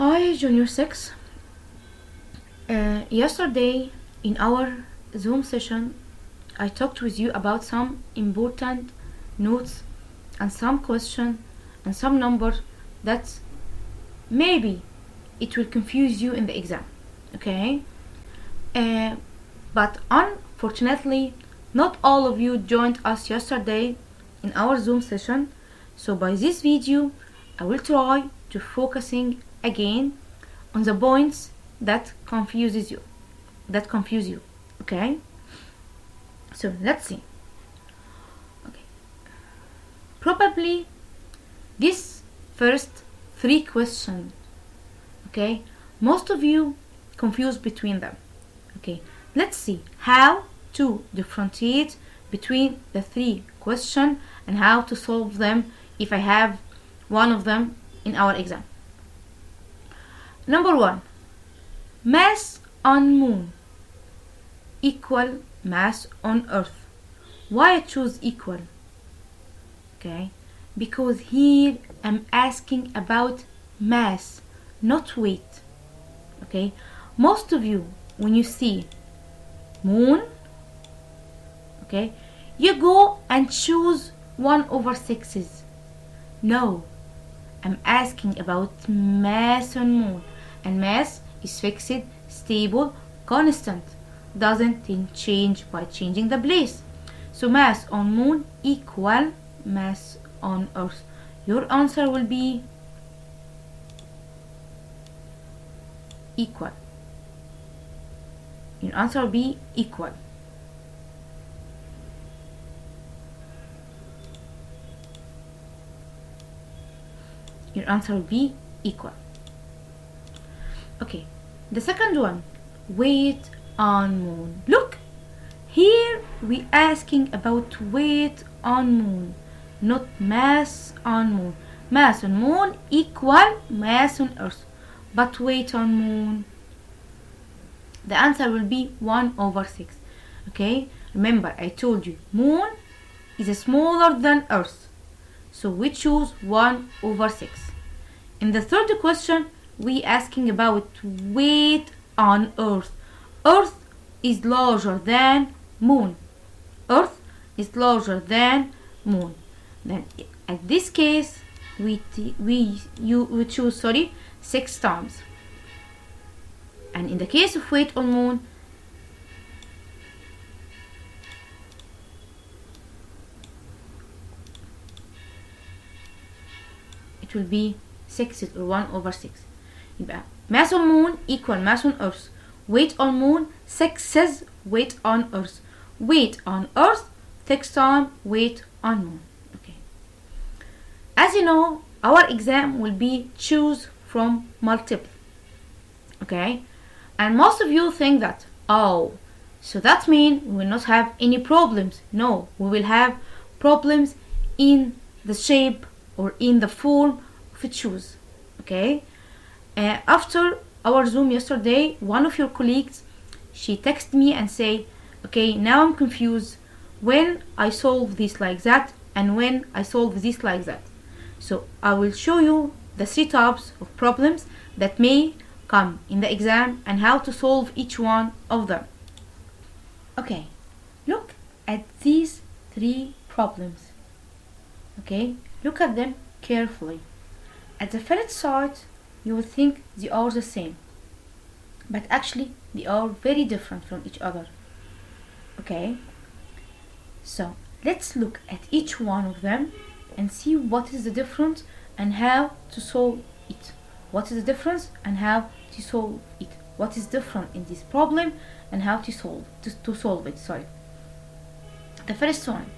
Hi, Junior 6. Yesterday in our Zoom session, I talked with you about some important notes and some question and some numbers that maybe it will confuse you in the exam. Okay? Uh, but unfortunately, not all of you joined us yesterday in our Zoom session. So by this video, I will try to focusing again on the points that confuse you. Okay? So let's see. Okay. Probably this first three questions, okay, most of you confuse between them. Okay, let's see how to differentiate between the three questions and how to solve them if I have one of them in our exam. Number one, mass on moon equal mass on earth. Why I choose equal? Okay, because here I'm asking about mass, not weight. Okay, most of you, when you see moon, okay, you go and choose 1/6. No, I'm asking about mass on moon, and mass is fixed, stable, constant, doesn't change by changing the place. So mass on moon equal mass on earth. Your answer will be equal. Your answer will be equal. Your answer will be equal. Okay, the second one, weight on moon. Look, here we asking about weight on moon, not mass on moon. Mass on moon equal mass on earth, but weight on moon, the answer will be 1/6. Okay, remember I told you moon is smaller than earth, so we choose 1/6. In the third question, we asking about weight on earth. Earth is larger than moon. Earth is larger than moon. Then at this case we choose 6 times. And in the case of weight on moon, it will be 6 or 1/6. يبقى mass on moon equal mass on earth. Weight on moon 6 weight on earth. Weight on earth 6 times weight on moon. Okay. As you know, our exam will be choose from multiple. Okay. And most of you think that, oh, so that means we will not have any problems. No, we will have problems in the shape or in the form of a choose. Okay. After our Zoom yesterday, one of your colleagues, she texted me and say, okay, now I'm confused when I solve this like that and when I solve this like that. So I will show you the 3 types of problems that may come in the exam and how to solve each one of them. Okay, look at these 3 problems. Okay, look at them carefully. At the first sight, you will think they are the same, but actually they are very different from each other. Okay, so let's look at each one of them and see what is the difference and how to solve it. What is the difference and how to solve it? What is different in this problem and how to solve it? Sorry. The first one.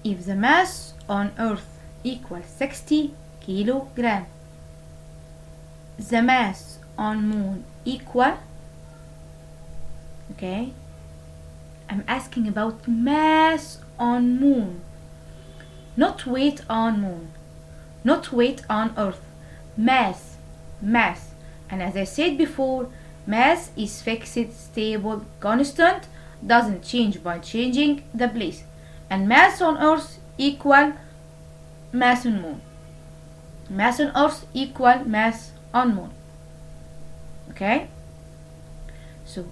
If the mass on Earth equals 60 kilogram, the mass on Moon equal. Okay. I'm asking about mass on Moon, not weight on Moon. Not weight on Earth. Mass. And as I said before, mass is fixed, stable, constant, doesn't change by changing the place. And mass on Earth equal mass on Moon. Mass on Earth equal mass on Moon. Okay? So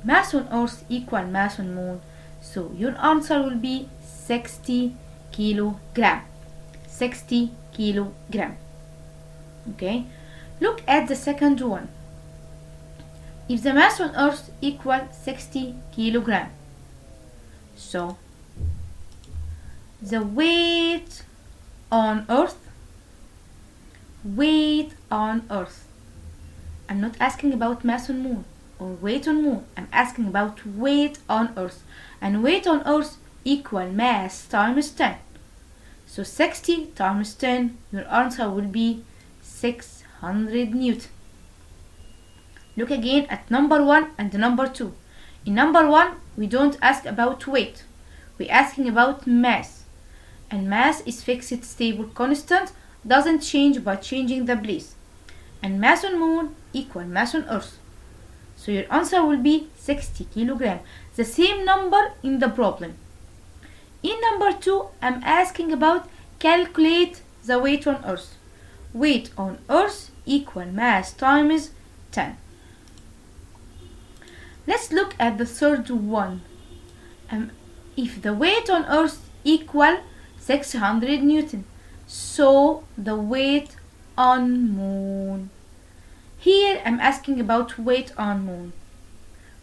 mass on Earth equal mass on Moon. So your answer will be 60 kilogram. 60 kilogram. Okay? Look at the second one. If the mass on Earth equal 60 kilogram, so the weight on Earth, I'm not asking about mass on Moon or weight on Moon, I'm asking about weight on Earth, and weight on Earth equal mass times 10. So 60 times 10, your answer will be 600 Newton. Look again at number 1 and number 2. In number 1, we don't ask about weight. We're asking about mass. And mass is fixed, stable, constant, doesn't change by changing the place. And mass on Moon equal mass on Earth. So your answer will be 60 kilogram. The same number in the problem. In number 2, I'm asking about calculate the weight on Earth. Weight on Earth equal mass times 10. Let's look at the third one. If the weight on Earth equal 600 Newton, so the weight on Moon. Here I'm asking about weight on Moon.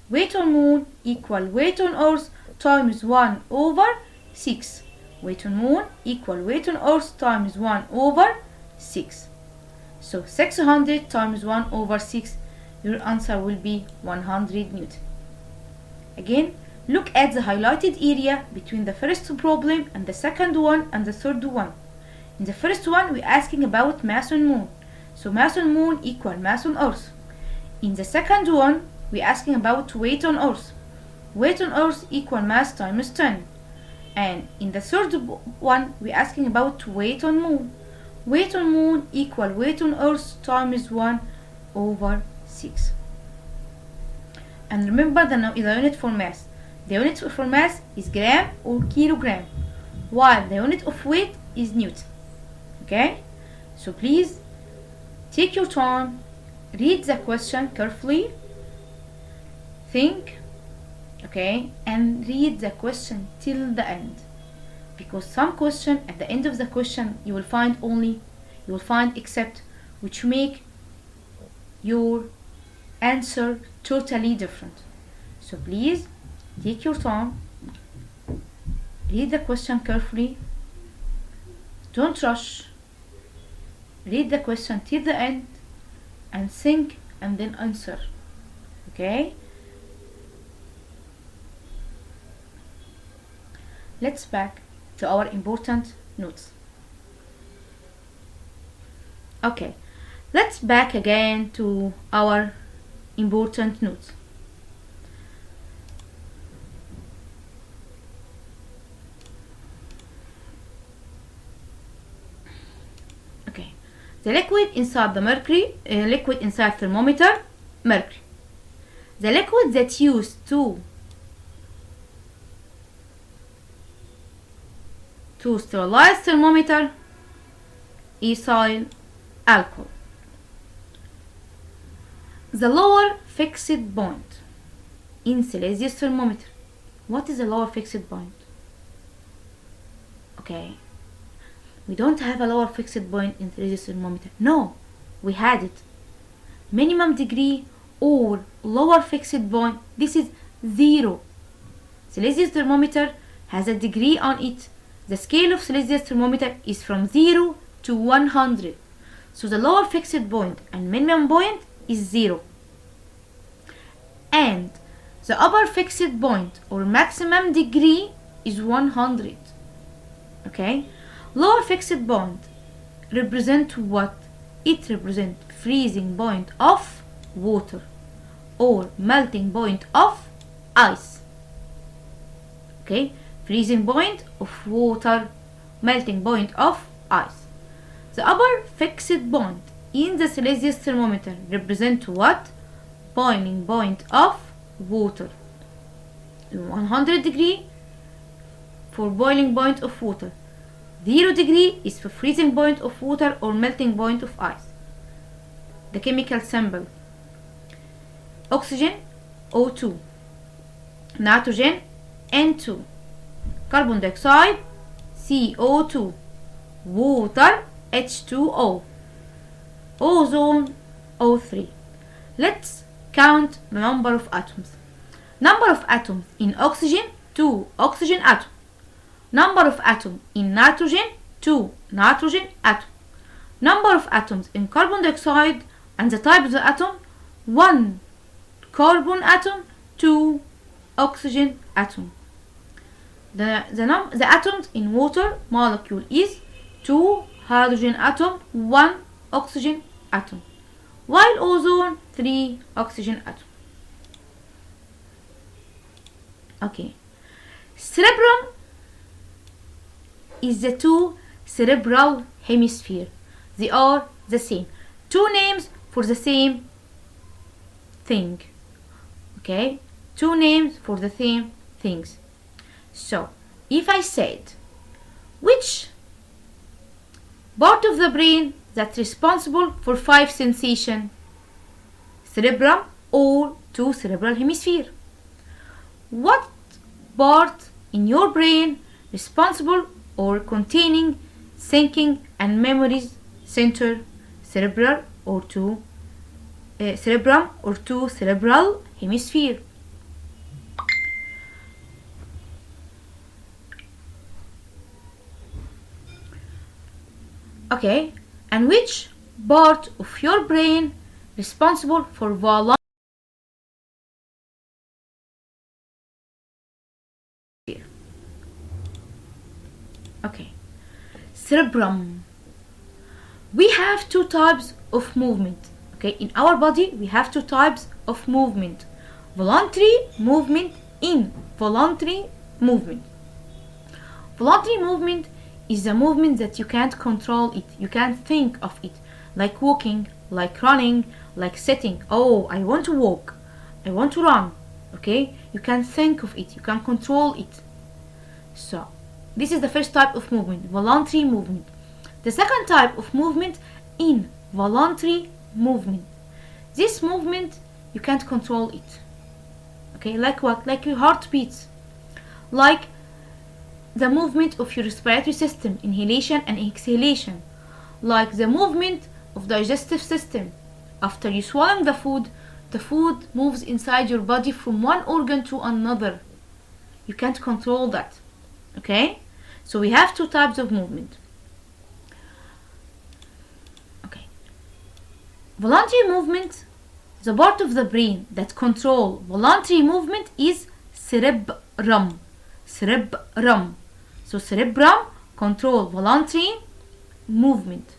Weight on Moon equal weight on Earth times 1 over 6. Weight on Moon equal weight on Earth times 1 over 6. So 600 times 1 over 6, your answer will be 100 Newton. Again, look at the highlighted area between the first problem and the second one and the third one. In the first one, we're asking about mass on Moon. So mass on Moon equal mass on Earth. In the second one, we're asking about weight on Earth. Weight on Earth equal mass times 10. And in the third one, we're asking about weight on Moon. Weight on Moon equal weight on Earth times 1 over 6. And remember the unit for mass. The unit for mass is gram or kilogram, while the unit of weight is Newton. Okay? So please take your time, read the question carefully, think, okay, and read the question till the end. Because some question at the end of the question you will find except, which make your answer totally different. So please take your time, read the question carefully, don't rush, read the question till the end and think and then answer. Okay? Let's back to our important notes. Okay, let's back again to our important notes. Okay, the liquid inside the liquid inside thermometer, mercury. The liquid that used to sterilize thermometer, ethyl alcohol. The lower fixed point in Celsius thermometer. What is the lower fixed point? Okay, we don't have a lower fixed point in Celsius thermometer. No, we had it. Minimum degree or lower fixed point, this is 0. Celsius thermometer has a degree on it. The scale of Celsius thermometer is from 0 to 100. So the lower fixed point and minimum point is 0. And the upper fixed point or maximum degree is 100. Okay? Lower fixed point represent what? It represents freezing point of water or melting point of ice. Okay? Freezing point of water, melting point of ice. The upper fixed point in the Celsius thermometer represent what? Boiling point of water. 100 degree for boiling point of water. 0 degree is the freezing point of water or melting point of ice. The chemical symbol: oxygen O2, nitrogen N2, carbon dioxide CO2, water H2O, ozone O3. Let's count the number of atoms. Number of atoms in oxygen, 2 oxygen atom. Number of atoms in nitrogen, 2 nitrogen atom. Number of atoms in carbon dioxide and the type of the atom, 1 carbon atom, 2 oxygen atom. The atoms in water molecule is 2 hydrogen atom, 1 oxygen atom, while ozone 3 oxygen atom. Okay, cerebrum is the 2 cerebral hemisphere. They are the same. 2 names for the same thing. Okay, 2 names for the same things. So, if I said, which part of the brain that's responsible for 5 sensations? Cerebrum or 2 cerebral hemisphere? What part in your brain responsible or containing thinking and memories center? Cerebrum or 2 cerebral hemisphere? Okay, and which part of your brain responsible for voluntary? Okay, cerebrum. We have 2 types of movement. Okay, in our body we have 2 types of movement: voluntary movement, involuntary movement. Voluntary movement is a movement that you can't control it, you can't think of it, like walking, like running, like sitting. Oh, I want to walk, I want to run. Okay, you can think of it, you can control it. So this is the first type of movement, voluntary movement. The second type of movement, involuntary movement. This movement you can't control it. Okay, like what? Like your heart beats, like the movement of your respiratory system, inhalation and exhalation, like the movement of digestive system. After you swallow the food moves inside your body from one organ to another. You can't control that. Okay, so we have 2 types of movement. Okay, voluntary movement, the part of the brain that control voluntary movement is cerebrum. Cerebrum. So cerebrum control voluntary movement.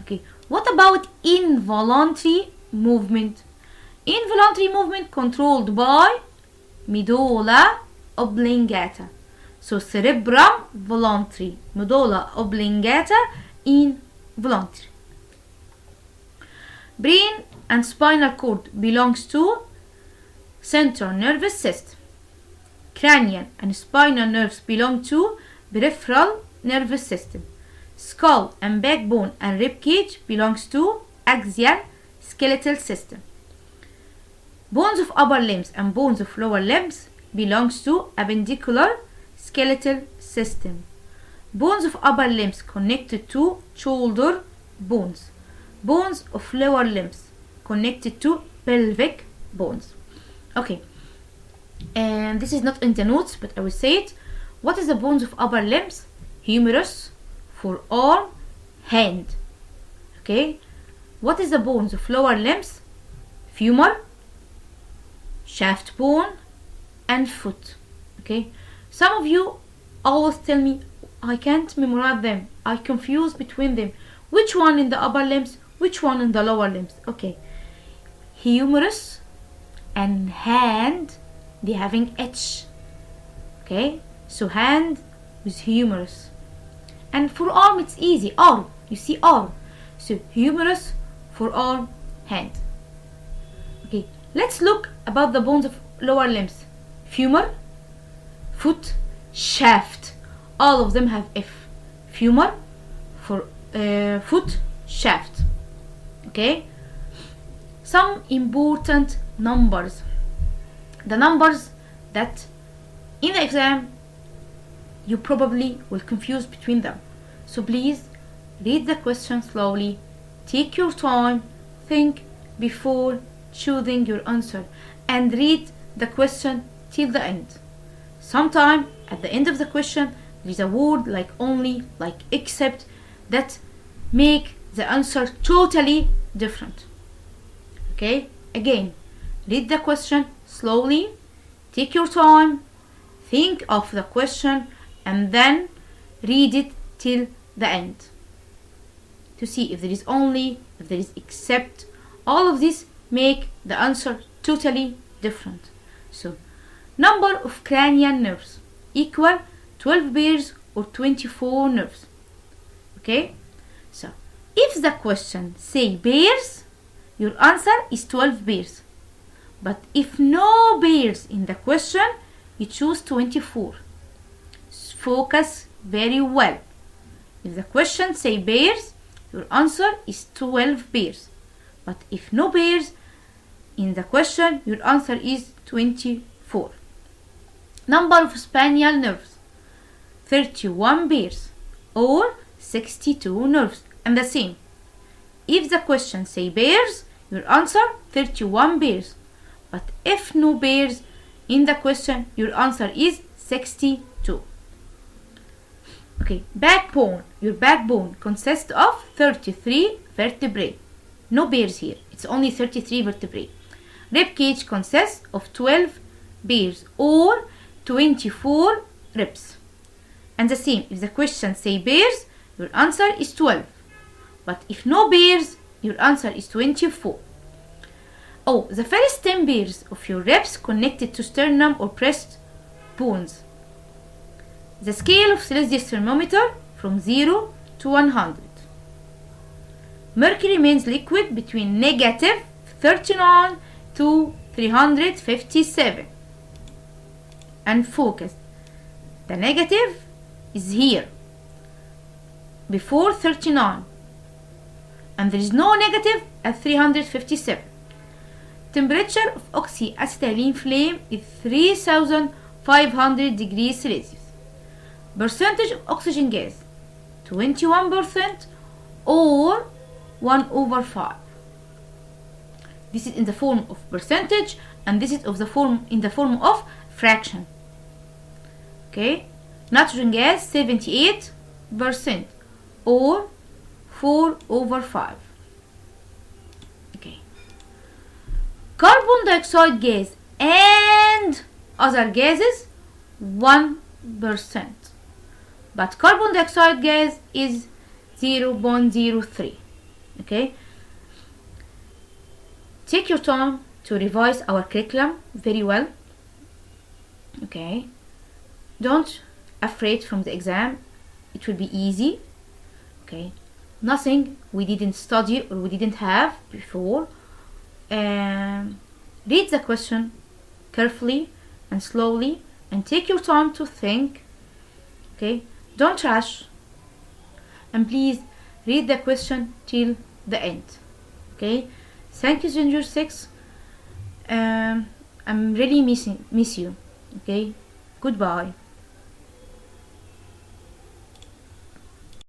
Okay, what about involuntary movement? Involuntary movement controlled by medulla oblongata. So cerebrum voluntary, medulla oblongata involuntary. Brain and spinal cord belongs to central nervous system. Cranial and spinal nerves belong to peripheral nervous system. Skull and backbone and rib cage belongs to axial skeletal system. Bones of upper limbs and bones of lower limbs belongs to appendicular skeletal system. Bones of upper limbs connected to shoulder bones. Bones of lower limbs connected to pelvic bones. Okay, and this is not in the notes, but I will say it. What is the bones of upper limbs? Humerus, forearm, hand. Okay, what is the bones of lower limbs? Femur, shaft bone, and foot. Okay, some of you always tell me I can't memorize them, I confuse between them. Which one in the upper limbs, which one in the lower limbs? Okay, humerus and hand, they having H. Okay, so hand with humerus, and forearm it's easy, arm. You see arm, so humerus, forearm, hand. Okay, let's look about the bones of lower limbs. Femur, foot, shaft, all of them have F. femur, for foot shaft. Okay, some important numbers, the numbers that in the exam you probably will confuse between them. So please read the question slowly, take your time, think before choosing your answer, and read the question till the end. Sometime at the end of the question there is a word like only, like except, that make the answer totally different. Okay, again, read the question slowly, take your time, think of the question, and then read it till the end to see if there is only, if there is except. All of this make the answer totally different. So number of cranial nerves equal 12 pairs or 24 nerves. Okay, so if the question say pairs, your answer is 12 pairs. But if no pairs in the question, you choose 24. Focus very well. If the question say pairs, your answer is 12 pairs. But if no pairs in the question, your answer is 24. Number of spinal nerves 31 pairs or 62 nerves, and the same. If the question say pairs, your answer 31 pairs. But if no pairs in the question, your answer is 62. Okay, backbone. Your backbone consists of 33 vertebrae. No pairs here. It's only 33 vertebrae. Rib cage consists of 12 pairs or 24 ribs. And the same, if the question say pairs, your answer is 12. But if no pairs, your answer is 24. Oh, the first 10 pairs of your ribs connected to sternum or breast bones. The scale of Celsius thermometer from 0 to 100. Mercury remains liquid between negative 39 to 357. And focus. The negative is here, before 39. And there is no negative at 357. Temperature of oxyacetylene flame is 3500 degrees Celsius. Percentage of oxygen gas 21% or 1/5. This is in the form of percentage, and this is in the form of fraction. Okay, nitrogen gas 78% or 4/5. Okay, carbon dioxide gas and other gases 1%. But carbon dioxide gas is 0.03. Okay, take your time to revise our curriculum very well. Okay, don't afraid from the exam, it will be easy. Okay, nothing we didn't study or we didn't have before. Read the question carefully and slowly and take your time to think. Okay, don't rush, and please read the question till the end. Okay, thank you, Ginger 6. I'm really miss you. Okay, goodbye.